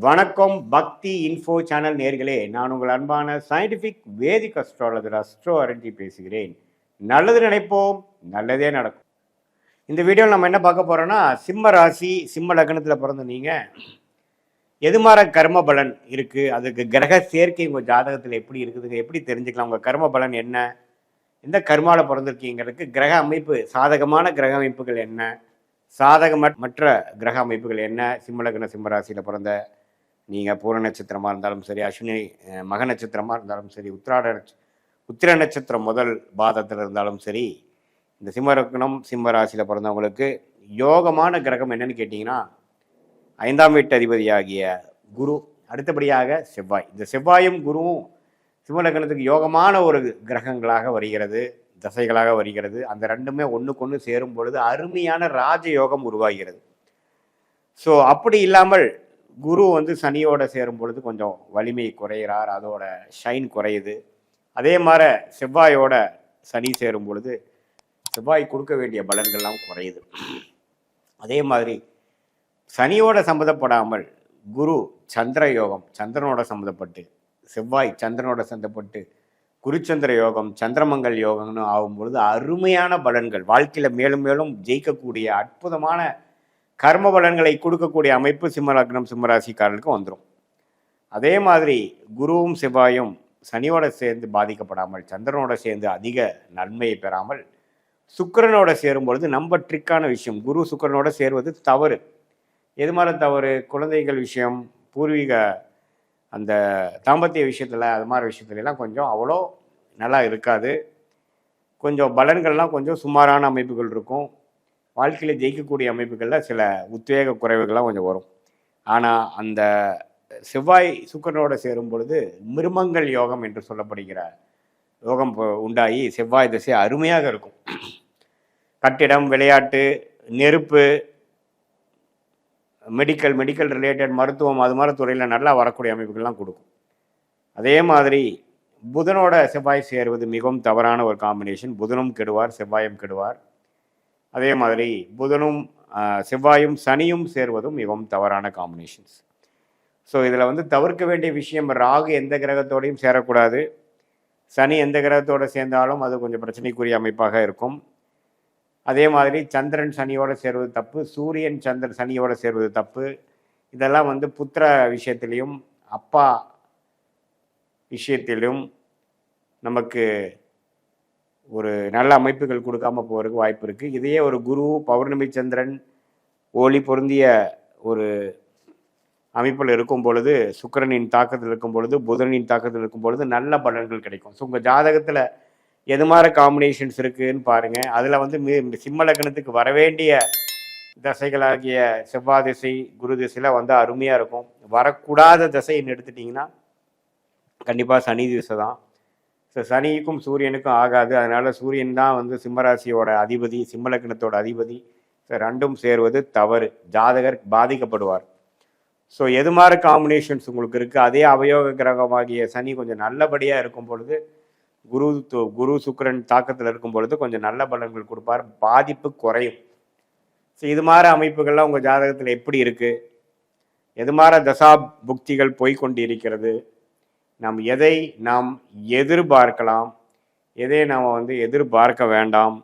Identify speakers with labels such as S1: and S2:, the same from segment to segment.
S1: வணக்கம் பக்தி info channel நேர்களே, நான் உங்கள் அன்பான சயின்டிஃபிக் வேதிக் அஸ்ட்ராலஜர் அஸ்ட்ரோ அரண்ஜி பேசுகிறேன். நல்லது நினைப்போம், நல்லதே நடக்கும். இந்த வீடியோவில் நம்ம என்ன பார்க்க போறோம்னா, சிம்ம ராசி சிம்ம லக்னத்தில் பிறந்த நீங்கள் எதுமாற கர்ம பலன் இருக்குது, அதுக்கு கிரக சேர்க்கை உங்கள் ஜாதகத்தில் எப்படி இருக்குதுங்க, எப்படி தெரிஞ்சுக்கலாம், உங்கள் கர்ம பலன் என்ன, எந்த கர்மாவில் பிறந்திருக்கீங்கிறதுக்கு கிரக அமைப்பு, சாதகமான கிரக அமைப்புகள் என்ன, சாதகமற்ற கிரக அமைப்புகள் என்ன. சிம்ம லக்ன சிம்ம ராசியில் பிறந்த நீங்கள் பூர நட்சத்திரமாக இருந்தாலும் சரி, அஸ்வினி மக நட்சத்திரமாக இருந்தாலும் சரி, உத்திர நட்சத்திரம் முதல் பாதத்தில் இருந்தாலும் சரி, இந்த சிம்ம லக்னம் சிம்ம ராசியில் பிறந்தவங்களுக்கு யோகமான கிரகம் என்னன்னு கேட்டிங்கன்னா 5ஆம் வீட்டு அதிபதியாகிய குரு, அடுத்தபடியாக செவ்வாய். இந்த செவ்வாயும் குருவும் சிம்ம லக்னத்துக்கு யோகமான ஒரு கிரகங்களாக வருகிறது, தசைகளாக வருகிறது. அந்த ரெண்டுமே ஒன்றுக்கு ஒன்று சேரும் பொழுது அருமையான ராஜயோகம் உருவாகிறது. ஸோ அப்படி இல்லாமல் குரு சனியோட சேரும் பொழுது கொஞ்சம் வலிமை குறைகிறார், அதோட ஷைன் குறையுது. அதே மாதிரி செவ்வாயோட சனி சேரும் பொழுது செவ்வாய் கொடுக்க வேண்டிய பலன்கள்லாம் குறையுது. அதே மாதிரி சனியோட சம்மந்தப்படாமல் குரு சந்திர யோகம், சந்திரனோட சம்மந்தப்பட்டு, செவ்வாய் சந்திரனோட சம்மந்தப்பட்டு குருச்சந்திர யோகம், சந்திரமங்கல் யோகம்னு ஆகும் பொழுது அருமையான பலன்கள், வாழ்க்கையில் மேலும் மேலும் ஜெயிக்கக்கூடிய அற்புதமான கர்ம பலன்களை கொடுக்கக்கூடிய அமைப்பு சிம்ம லக்னம் சிம்மராசிக்காரர்களுக்கு வந்துடும். அதே மாதிரி குருவும் செவ்வாயும் சனியோட சேர்ந்து பாதிக்கப்படாமல், சந்திரனோட சேர்ந்து அதிக நன்மையை பெறாமல் சுக்கிரனோட சேரும் பொழுது நம்ம ட்ரிக்கான விஷயம், குரு சுக்கிரனோட சேர்வது தவறு. எது மாதிரி தவறு? குழந்தைகள் விஷயம், பூர்வீக அந்த தாம்பத்திய விஷயத்தில், அது மாதிரி விஷயத்துலலாம் கொஞ்சம் அவ்வளோ நல்லா இருக்காது. கொஞ்சம் பலன்கள்லாம் கொஞ்சம் சுமாரான அமைப்புகள் இருக்கும். வாழ்க்கையில் ஜெயிக்கக்கூடிய அமைப்புகளில் சில உத்வேக குறைவுகள்லாம் கொஞ்சம் வரும். ஆனால் அந்த செவ்வாய் சுக்கிரனோட சேரும் பொழுது மிருமங்கள் யோகம் என்று சொல்லப்படுகிற யோகம் உண்டாகி செவ்வாய் திசை அருமையாக இருக்கும். கட்டிடம், விளையாட்டு, நெருப்பு, மெடிக்கல் ரிலேட்டட், மருத்துவம், அது மாதிரி துறையில் நல்லா வரக்கூடிய அமைப்புகள்லாம் கொடுக்கும். அதே மாதிரி புதனோட செவ்வாய் சேருவது மிகவும் தவறான ஒரு காம்பினேஷன். புதனும் கெடுவார், செவ்வாயும் கெடுவார். அதே மாதிரி புதனும் செவ்வாயும் சனியும் சேர்வதும் மிகவும் தவறான காம்பினேஷன்ஸ். ஸோ இதில் தவிர்க்க வேண்டிய விஷயம், ராகு எந்த கிரகத்தோடையும் சேரக்கூடாது. சனி எந்த கிரகத்தோடு சேர்ந்தாலும் அது கொஞ்சம் பிரச்சனைக்குரிய அமைப்பாக இருக்கும். அதே மாதிரி சந்திரன் சனியோடு சேர்வது தப்பு, சூரியன் சந்திரன் சனியோடு சேர்வது தப்பு. இதெல்லாம் புத்திர விஷயத்திலையும் அப்பா விஷயத்திலும் நமக்கு ஒரு நல்ல அமைப்புகள் கொடுக்காம போகிறதுக்கு வாய்ப்பு இருக்குது. இதையே ஒரு குரு பௌர்ணமி சந்திரன் ஒளி பொருந்திய ஒரு அமைப்பில் இருக்கும் பொழுது, சுக்கிரனின் தாக்கத்தில் இருக்கும் பொழுது, புதனின் தாக்கத்தில் இருக்கும் பொழுது நல்ல பலன்கள் கிடைக்கும். ஸோ உங்கள் ஜாதகத்தில் எது மாதிரி காம்பினேஷன்ஸ் இருக்குதுன்னு பாருங்கள். அதில் சிம்ம லக்னத்துக்கு வரவேண்டிய தசைகளாகிய செவ்வாய் திசை குரு திசையில் அருமையாக இருக்கும். வரக்கூடாத திசைன்னு எடுத்துட்டிங்கன்னா கண்டிப்பாக சனி திசை தான். ஸோ சனிக்கும் சூரியனுக்கும் ஆகாது. அதனால் சூரியன் தான் சிம்மராசியோட அதிபதி, சிம்ம லக்னத்தோட அதிபதி. ஸோ ரெண்டும் சேருவது தவறு, ஜாதகர் பாதிக்கப்படுவார். ஸோ எது மாதிரி காம்பினேஷன்ஸ் உங்களுக்கு இருக்குது, அதே அவயோக கிரகமாகிய சனி கொஞ்சம் நல்லபடியாக இருக்கும் பொழுது, குரு சுக்கிரன் தாக்கத்தில் இருக்கும் பொழுது கொஞ்சம் நல்ல பலன்கள் கொடுப்பார், பாதிப்பு குறையும். ஸோ இது மாதிரி அமைப்புகள்லாம் உங்கள் ஜாதகத்தில் எப்படி இருக்குது, எது மாதிரி தசா புக்திகள் போய்கொண்டு இருக்கிறது, எதை நாம் எதிர்பார்க்கலாம், எதை நாம் எதிர்பார்க்க வேண்டாம்,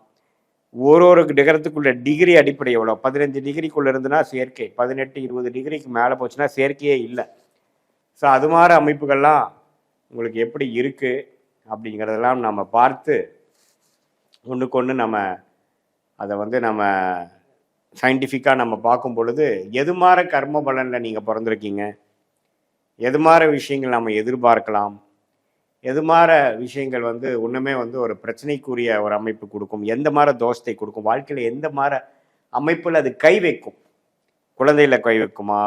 S1: ஒரு டிகிரத்துக்குள்ள டிகிரி அடிப்படை எவ்வளோ, 15 டிகிரிக்குள்ளே இருந்துன்னா சேர்க்கை, 18 20 டிகிரிக்கு மேலே போச்சுன்னா சேர்க்கையே இல்லை. ஸோ அது மாதிரி அமைப்புகள்லாம் உங்களுக்கு எப்படி இருக்குது அப்படிங்கிறதெல்லாம் நம்ம பார்த்து ஒன்றுக்கு ஒன்று நம்ம அதை நம்ம சயின்டிஃபிக்காக நம்ம பார்க்கும் பொழுது, எது மாதிரி கர்ம பலனில் நீங்கள் பிறந்திருக்கீங்க, எது மாதிரி விஷயங்கள் நம்ம எதிர்பார்க்கலாம், எது மாதிரி விஷயங்கள் ஒன்றுமே ஒரு பிரச்சனைக்குரிய ஒரு அமைப்பு கொடுக்கும், எந்த மாதிரி தோஷத்தை கொடுக்கும், வாழ்க்கையில் எந்த மாதிரி அமைப்பில் அது கை வைக்கும், குழந்தையில கை வைக்குமா,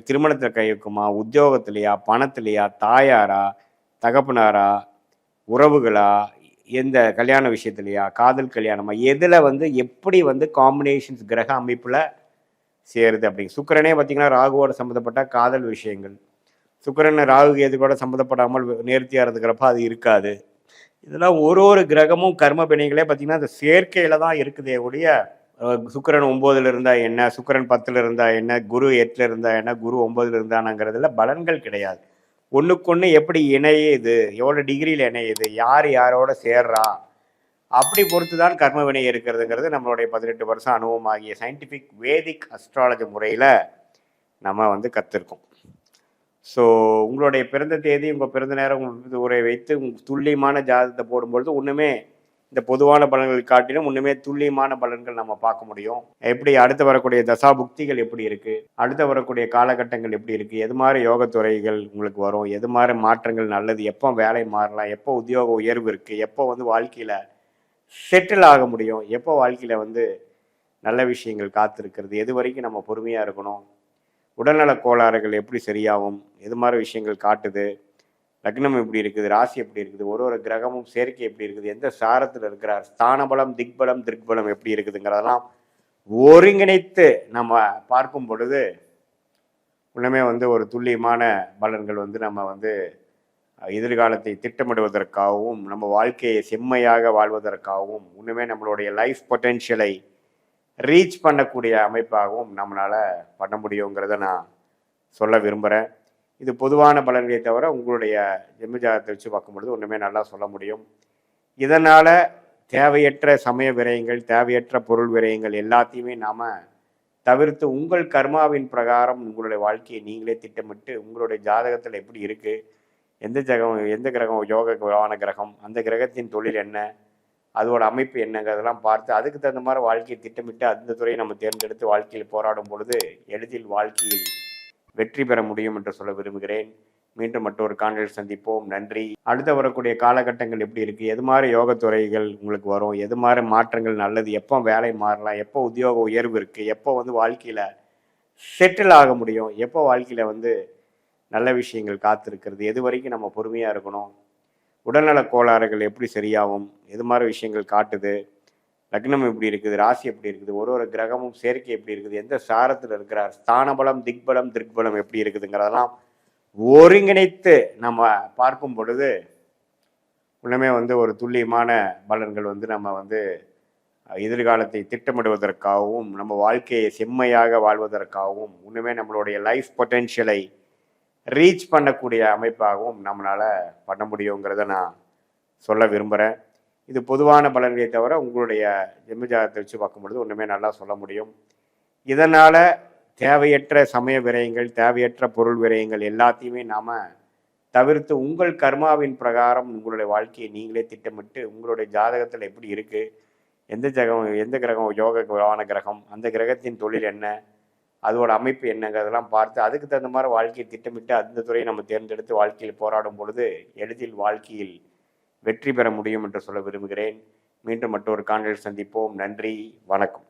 S1: திருமணத்தில் கை வைக்குமா, உத்தியோகத்திலையா, பணத்திலையா, தாயாரா, தகப்பனாரா, உறவுகளா, எந்த கல்யாண விஷயத்துலையா, காதல் கல்யாணமா, எதில் எப்படி காம்பினேஷன்ஸ் கிரக அமைப்பில் சேருது அப்படிங்க. சுக்கிரனே பார்த்திங்கன்னா ராகுவோட சம்மந்தப்பட்ட காதல் விஷயங்கள், சுக்கிரன் ராகு கேது கூட சம்மந்தப்படாமல் நேர்த்தியாக இருந்துக்கிறப்ப அது இருக்காது. இதெல்லாம் ஒரு கிரகமும் கர்ம பிணைகளே பார்த்திங்கன்னா அந்த சேர்க்கையில் தான் இருக்குதே ஒழிய சுக்கிரன் 9ல் இருந்தா என்ன, சுக்கிரன் 10ல் இருந்தா என்ன, குரு 8ல் இருந்தா என்ன, குரு 9ல் இருந்தானாங்கிறதுல பலன்கள் கிடையாது. ஒண்ணுக்கொண்ணு எப்படி இணையுது, எவ்வளோ டிகிரியில் இணையுது, யார் யாரோட சேர்றா, அப்படி பொறுத்து தான் கர்ம வினை இருக்கிறதுங்கிறது நம்மளுடைய 18 வருஷம் அனுபவமாகிய சயின்டிஃபிக் வேதிக் அஸ்ட்ராலஜி முறையில் நம்ம வந்து கற்றுருக்கோம். ஸோ உங்களுடைய பிறந்த தேதி, உங்கள் பிறந்த நேரம் உரை வைத்து துல்லியமான ஜாதகத்தை போடும்பொழுது ஒன்றுமே இந்த பொதுவான பலன்கள் காட்டிலும் ஒன்றுமே துல்லியமான பலன்கள் நம்ம பார்க்க முடியும். எப்படி அடுத்து வரக்கூடிய தசாபுக்திகள் எப்படி இருக்குது, அடுத்து வரக்கூடிய காலகட்டங்கள் எப்படி இருக்குது, எது மாதிரி யோகத்துறைகள் உங்களுக்கு வரும், எது மாதிரி மாற்றங்கள் நல்லது, எப்போ வேலை மாறலாம், எப்போ உத்தியோக உயர்வு இருக்குது, எப்போ வந்து வாழ்க்கையில் செட்டில் ஆக முடியும், எப்போ வாழ்க்கையில் வந்து நல்ல விஷயங்கள் காத்திருக்கிறது, எது வரைக்கும் நம்ம பொறுமையாக இருக்கணும், உடல்நல கோளாறுகள் எப்படி சரியாகும், எது மாதிரி விஷயங்கள் காட்டுது, லக்னம் எப்படி இருக்குது, ராசி எப்படி இருக்குது, ஒரு ஒரு கிரகமும் சேர்க்கை எப்படி இருக்குது, எந்த சாரத்தில் இருக்கிறார், ஸ்தானபலம் திக்பலம் திருக்பலம் எப்படி இருக்குதுங்கிறதெல்லாம் ஒருங்கிணைத்து நம்ம பார்க்கும் பொழுது உண்மையே வந்து ஒரு துல்லியமான பலன்கள் வந்து நம்ம வந்து எதிர்காலத்தை திட்டமிடுவதற்காகவும் நம்ம வாழ்க்கையை செம்மையாக வாழ்வதற்காகவும் உண்மையே நம்மளுடைய லைஃப் பொட்டென்ஷியலை ரீச் பண்ணக்கூடிய அமைப்பாகவும் நம்மளால் பண்ண முடியுங்கிறத நான் சொல்ல விரும்புகிறேன். இது பொதுவான பலன்களை தவிர உங்களுடைய ஜென்மஜாதகத்தை வச்சு பார்க்கும்பொழுது ஒன்றுமே நல்லா சொல்ல முடியும். இதனால் தேவையற்ற சமய விரயங்கள், தேவையற்ற பொருள் விரயங்கள் எல்லாத்தையுமே நாம் தவிர்த்து உங்கள் கர்மாவின் பிரகாரம் உங்களுடைய வாழ்க்கையை நீங்களே திட்டமிட்டு உங்களுடைய ஜாதகத்தில் எப்படி இருக்குது, எந்த கிரகம் யோகமான கிரகம், அந்த கிரகத்தின் தொழில் என்ன, அதோட அமைப்பு என்னங்கிறதெல்லாம் பார்த்து அதுக்கு தகுந்த மாதிரி வாழ்க்கையை திட்டமிட்டு அந்த துறையை நம்ம தேர்ந்தெடுத்து வாழ்க்கையில் போராடும் பொழுது எளிதில் வாழ்க்கையில் வெற்றி பெற முடியும் என்று சொல்ல விரும்புகிறேன். மீண்டும் மற்றொரு காணொளியில் சந்திப்போம். நன்றி. அடுத்து வரக்கூடிய காலகட்டங்கள் எப்படி இருக்குது, எது மாதிரி யோகத்துறைகள் உங்களுக்கு வரும், எது மாதிரி மாற்றங்கள் நல்லது, எப்போ வேலை மாறலாம், எப்போ உத்தியோக உயர்வு இருக்குது, எப்போ வந்து வாழ்க்கையில் செட்டில் ஆக முடியும், எப்போ வாழ்க்கையில் வந்து நல்ல விஷயங்கள் காத்திருக்கிறது, எது வரைக்கும் நம்ம பொறுமையாக இருக்கணும், உடல்நல கோளாறுகள் எப்படி சரியாகும், எது மாதிரி விஷயங்கள் காட்டுது, லக்னம் எப்படி இருக்குது, ராசி எப்படி இருக்குது, ஒரு ஒரு கிரகமும் சேர்க்கை எப்படி இருக்குது, எந்த சாரத்தில் இருக்கிறார், ஸ்தானபலம் திக்பலம் திருக்பலம் எப்படி இருக்குதுங்கிறதெல்லாம் ஒருங்கிணைத்து நம்ம பார்க்கும் பொழுது உண்மையே வந்து ஒரு துல்லியமான பலன்கள் வந்து நம்ம வந்து எதிர்காலத்தை திட்டமிடுவதற்காகவும் நம்ம வாழ்க்கையை செம்மையாக வாழ்வதற்காகவும் உண்மையே நம்மளுடைய லைஃப் பொட்டென்ஷியலை ரீச் பண்ணக்கூடிய அமைப்பாகவும் நம்மளால் பண்ண முடியுங்கிறத நான் சொல்ல விரும்புகிறேன். இது பொதுவான பலன்களை தவிர உங்களுடைய ஜென்மஜாதகத்தை வச்சு பார்க்கும்பொழுது ஒன்றுமே நல்லா சொல்ல முடியும். இதனால் தேவையற்ற சமய விரயங்கள், தேவையற்ற பொருள் விரயங்கள் எல்லாத்தையுமே நாம் தவிர்த்து உங்கள் கர்மாவின் பிரகாரம் உங்களுடைய வாழ்க்கையை நீங்களே திட்டமிட்டு உங்களுடைய ஜாதகத்தில் எப்படி இருக்குது, எந்த கிரகம் யோகமான கிரகம், அந்த கிரகத்தின் தொழில் என்ன, அதோட அமைப்பு என்னங்கிறதெல்லாம் பார்த்து அதுக்கு தகுந்த மாதிரி வாழ்க்கையை திட்டமிட்டு அந்த துறையை நம்ம தேர்ந்தெடுத்து வாழ்க்கையில் போராடும் பொழுது எளிதில் வாழ்க்கையில் வெற்றி பெற முடியும் என்று சொல்ல விரும்புகிறேன். மீண்டும் மற்றொரு காணொளியில் சந்திப்போம். நன்றி, வணக்கம்.